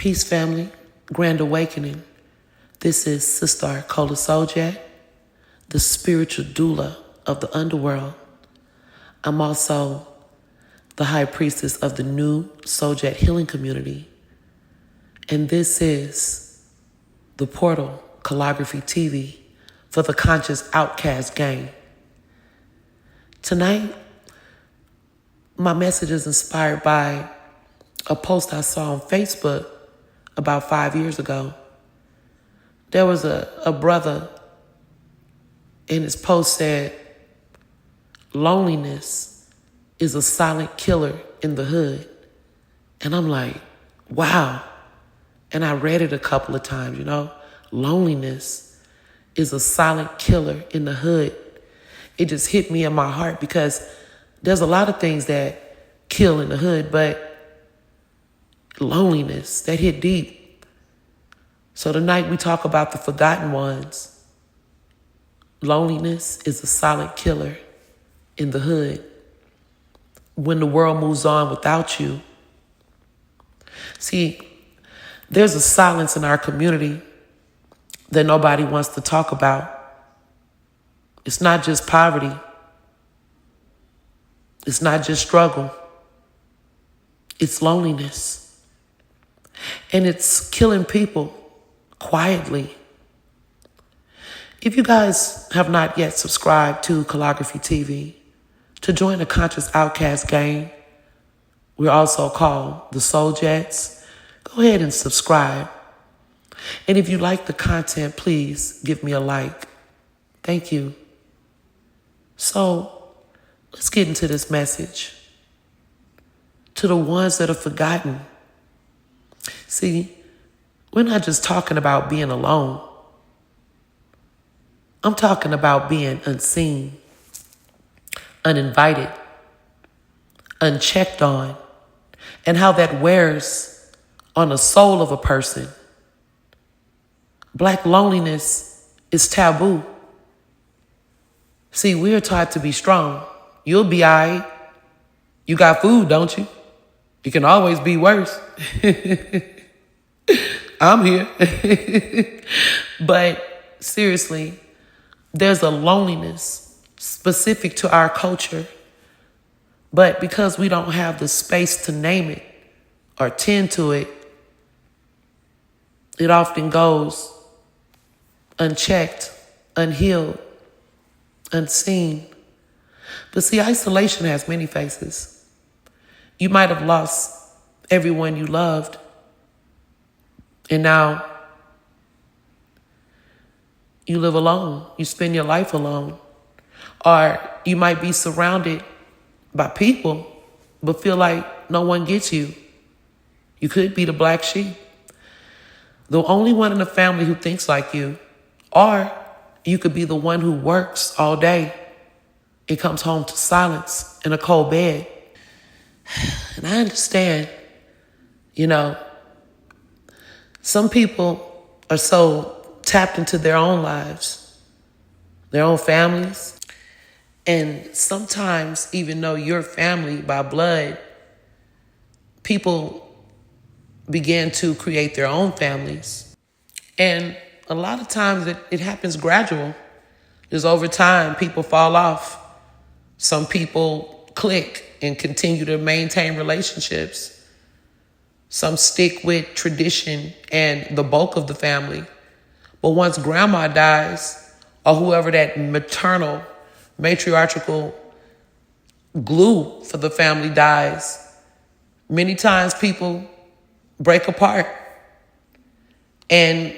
Peace, family. Grand Awakening. This is Sister Arcola Sojat, the spiritual doula of the underworld. I'm also the high priestess of the new Sojat healing community. And this is the portal, Calligraphy TV, for the conscious outcast gang. Tonight, my message is inspired by a post I saw on Facebook about 5 years ago. There was a brother, and his post said, "Loneliness is a silent killer in the hood." And I'm like, wow. And I read it a couple of times, loneliness is a silent killer in the hood. It just hit me in my heart because there's a lot of things that kill in the hood, but loneliness, that hit deep. So tonight we talk about the forgotten ones. Loneliness is a silent killer in the hood. When the world moves on without you. See, there's a silence in our community that nobody wants to talk about. It's not just poverty. It's not just struggle. It's loneliness. And it's killing people quietly. If you guys have not yet subscribed to Calligraphy TV, to join the Conscious Outcast gang, we're also called the Sojats, go ahead and subscribe. And if you like the content, please give me a like. Thank you. So let's get into this message. To the ones that are forgotten. See, we're not just talking about being alone. I'm talking about being unseen, uninvited, unchecked on, and how that wears on the soul of a person. Black loneliness is taboo. See, we're taught to be strong. You'll be all right. You got food, don't you? It can always be worse. I'm here. But seriously, there's a loneliness specific to our culture. But because we don't have the space to name it or tend to it, it often goes unchecked, unhealed, unseen. But see, isolation has many faces. You might have lost everyone you loved, and now you live alone. You spend your life alone. Or you might be surrounded by people, but feel like no one gets you. You could be the black sheep, the only one in the family who thinks like you. Or you could be the one who works all day and comes home to silence in a cold bed. And I understand, some people are so tapped into their own lives, their own families. And sometimes, even though you're family by blood, people begin to create their own families. And a lot of times it happens gradual. Just over time, people fall off. Some people click and continue to maintain relationships. Some stick with tradition and the bulk of the family. But once grandma dies, or whoever that maternal, matriarchal glue for the family dies, many times people break apart. And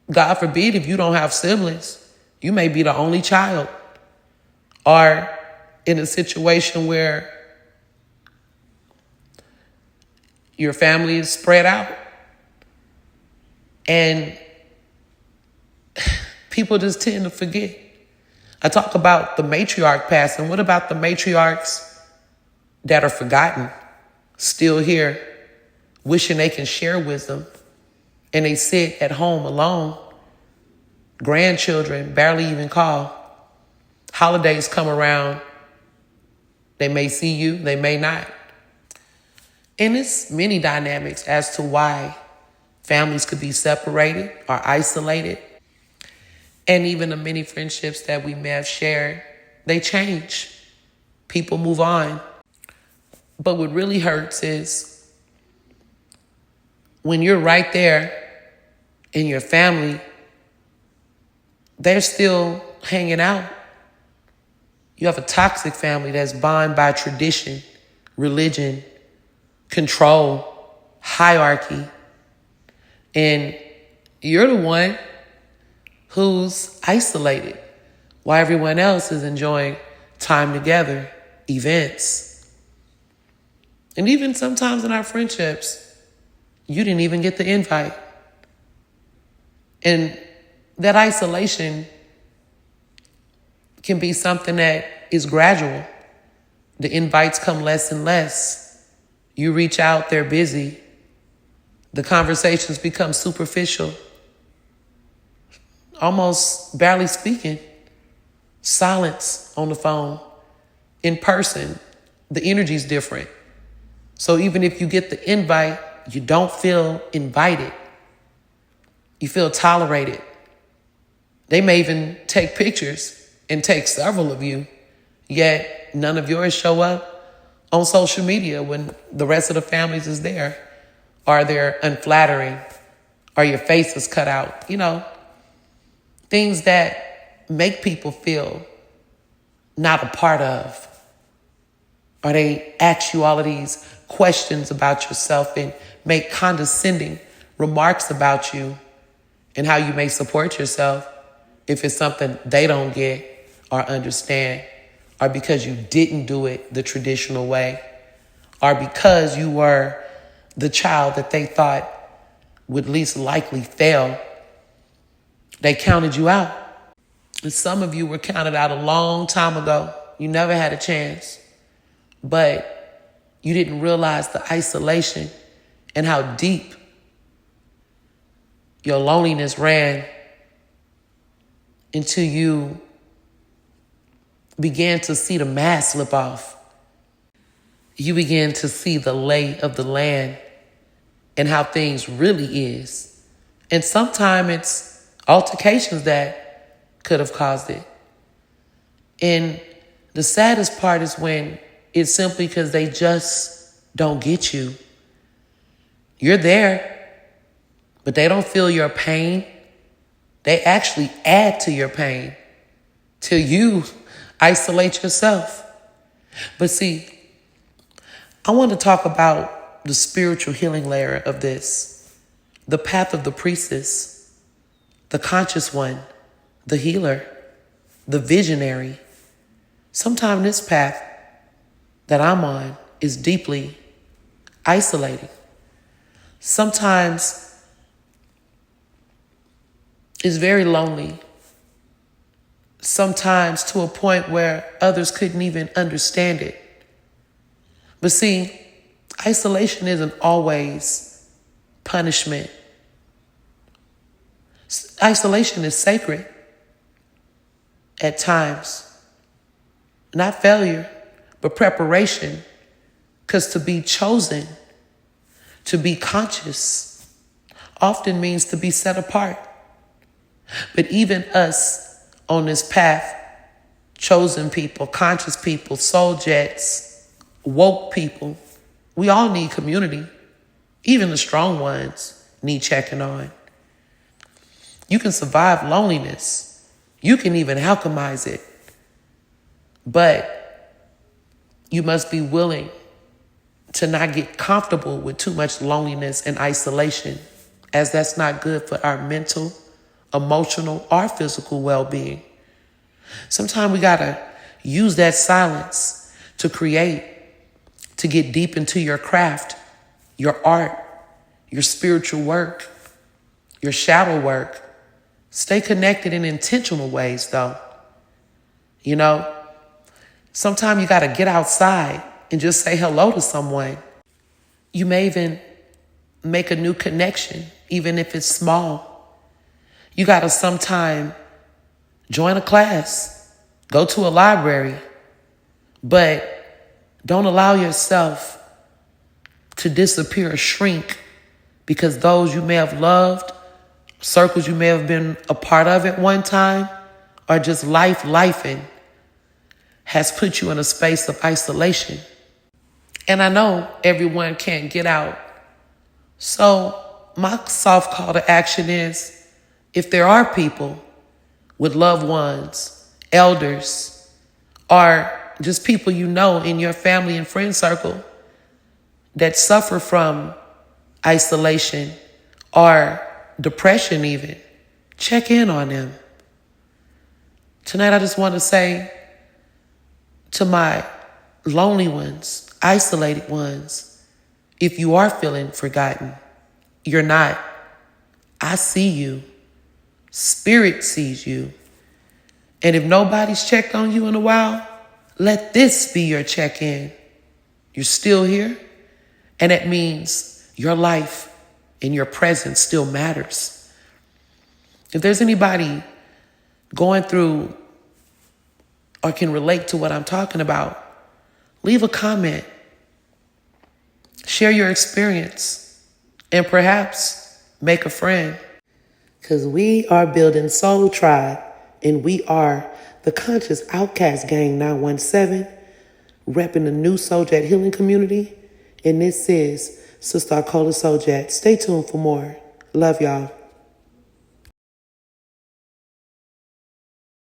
God forbid, if you don't have siblings, you may be the only child, or in a situation where your family is spread out and people just tend to forget. I talk about the matriarch passing. What about the matriarchs that are forgotten, still here, wishing they can share wisdom, and they sit at home alone? Grandchildren barely even call. Holidays come around. They may see you, they may not. And it's many dynamics as to why Families could be separated or isolated. And even the many friendships that we may have shared, they change. People move on. But what really hurts is when you're right there in your family, they're still hanging out. You have a toxic family that's bound by tradition, religion, control, hierarchy. And you're the one who's isolated while everyone else is enjoying time together, events. And even sometimes in our friendships, you didn't even get the invite. And that isolation can be something that is gradual. The invites come less and less. You reach out, they're busy. The conversations become superficial, almost barely speaking. Silence on the phone. In person, the energy's different. So even if you get the invite, you don't feel invited. You feel tolerated. They may even take pictures and take several of you, yet none of yours show up on social media when the rest of the families is there, or they're unflattering, or your face is cut out. Things that make people feel not a part of. Or they ask you all of these questions about yourself and make condescending remarks about you and how you may support yourself if it's something they don't get or understand, or because you didn't do it the traditional way, or because you were the child that they thought would least likely fail. They counted you out. And some of you were counted out a long time ago. You never had a chance. But you didn't realize the isolation and how deep your loneliness ran until you began to see the mask slip off. You began to see the lay of the land and how things really is. And sometimes it's altercations that could have caused it. And the saddest part is when it's simply because they just don't get you. You're there, but they don't feel your pain. They actually add to your pain till you isolate yourself. But see, I want to talk about the spiritual healing layer of this, the path of the priestess, the conscious one, the healer, the visionary. Sometimes this path that I'm on is deeply isolating. Sometimes it's very lonely. Sometimes to a point where others couldn't even understand it. But see, isolation isn't always punishment. Isolation is sacred at times. Not failure, but preparation. Because to be chosen, to be conscious, often means to be set apart. But even us on this path, chosen people, conscious people, soul jets, woke people, we all need community. Even the strong ones need checking on. You can survive loneliness. You can even alchemize it. But you must be willing to not get comfortable with too much loneliness and isolation, as that's not good for our mental, emotional, or physical well-being. Sometimes we gotta use that silence to create, to get deep into your craft, your art, your spiritual work, your shadow work. Stay connected in intentional ways, though. Sometimes you gotta get outside and just say hello to someone. You may even make a new connection, even if it's small. You gotta sometime join a class, go to a library, but don't allow yourself to disappear or shrink because those you may have loved, circles you may have been a part of at one time, or just lifing has put you in a space of isolation. And I know everyone can't get out. So my soft call to action is, if there are people with loved ones, elders, or just people you know in your family and friend circle that suffer from isolation or depression even, check in on them. Tonight I just want to say to my lonely ones, isolated ones, if you are feeling forgotten, you're not. I see you. Spirit sees you. And if nobody's checked on you in a while, let this be your check-in. You're still here, and that means your life and your presence still matters. If there's anybody going through or can relate to what I'm talking about, leave a comment. Share your experience, and perhaps make a friend. Because we are building Soul Tribe, and we are the Conscious Outcast Gang 917, repping the new Souljet healing community. And this is Sister Arcola Souljet. Stay tuned for more. Love y'all.